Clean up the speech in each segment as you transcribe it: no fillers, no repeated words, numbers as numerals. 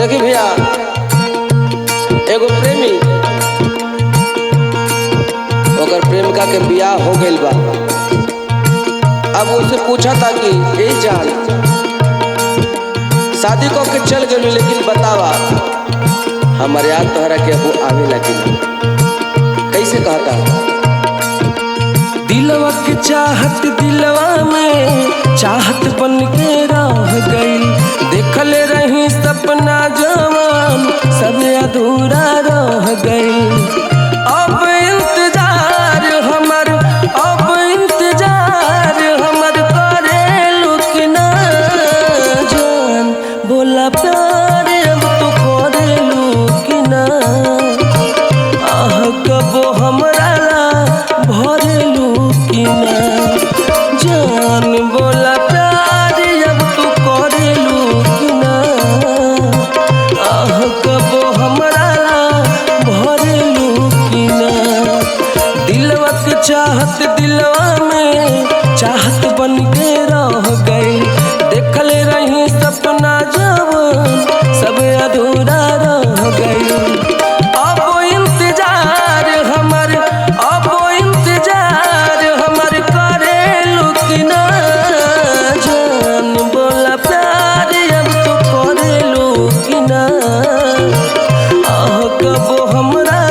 देखी भैया, एगो प्रेमी ओकर प्रेमिका के बियाह हो गइल बा। अब उससे पूछा था कि ए जान, शादी को के चल गई लेकिन बतावा हमारे याद तोहरा के अब आवे लगी ना। कैसे कहता, दिलवा के चाहत दिलवा में चाहत बन के रह गई। देखल रही सपना जवान सब अधूरा रह गई। अब इंतजार हमर करे लुक ना जान। बोला प्यार अब तो करे लुक ना। आह कबो हमरा भरे लुक ना जान। बोला प्यार अब तो करे लुक ना। आह कबो हमरा भरे लुक ना। दिलवा के चाहत दिलवा में चाहत बन के रह गई। देखल रही सपना जवान सब अधूरा रह गई। अब इंतजार हमर करे लुक ना जान। बोला प्यार अब तो करे लुक ना। आह कबो हमरा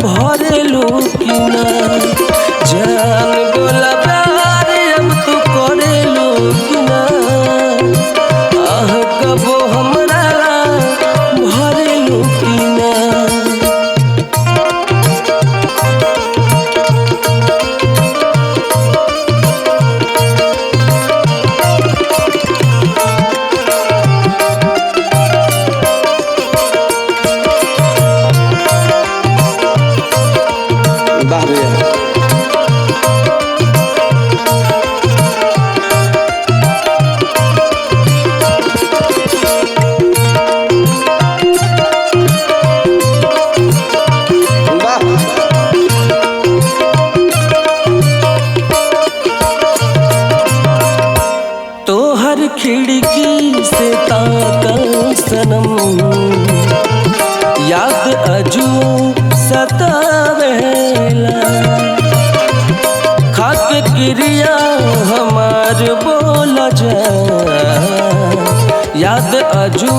भरे लुक ना जान। बोला प्यार अब तो करे लुक ना। आह कबो हमरा भरे लुक ना। वाह भैया। तोहर खिड़की से ताका सनम याद अजू सतावेला। खाके क्रिया हमार बोला जा याद अजू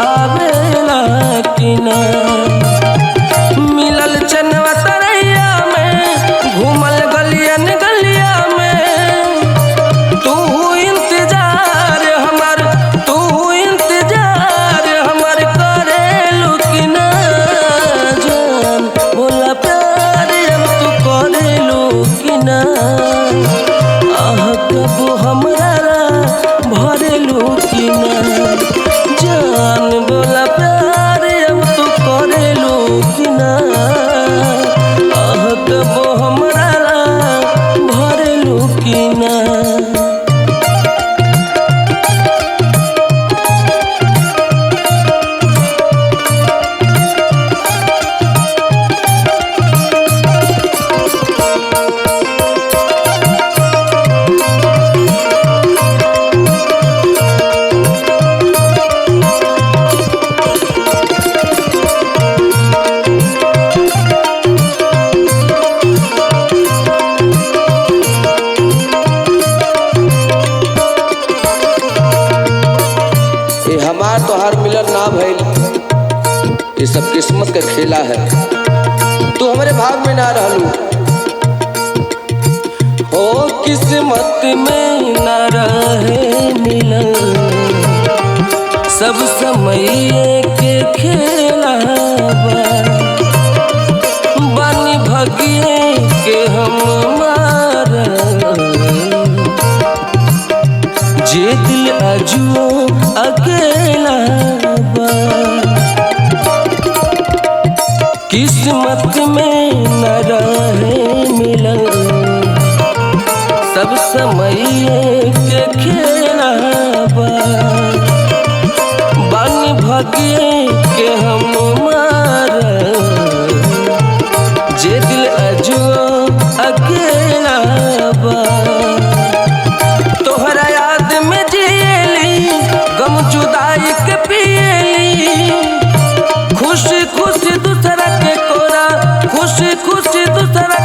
आवेला कि ना। मिलल चनवा तरैया में घूमल गलियन गलिया में। तू इंतजार हमर करे लुक ना जान। बोला प्यार अब तू करे लुक ना। आह कबो हमरा भरे लुक ना जान। बोला प्यार अब तू करे लुक ना। आह कबो हमरा भरे लुक ना। ये हमार तोहार मिलन ना भइल, ये सब किस्मत का खेला है। तू हमारे भाग में ना रहलू। हो किस्मत में न रहे मिलन सब समय के खेला बा। बानी भगिए के हम मारा जे दिल अजुओ अकेला बा। किस्मत में न रहे मिलन सब समय के खेला बा। बानी भगिए के हम मारा जे दिल अजुओ अकेला बा। तोहरा याद में जियली गम जुदाई के पियली खुशी खुशी दूसरा के कोरा खुशी खुशी दूसरा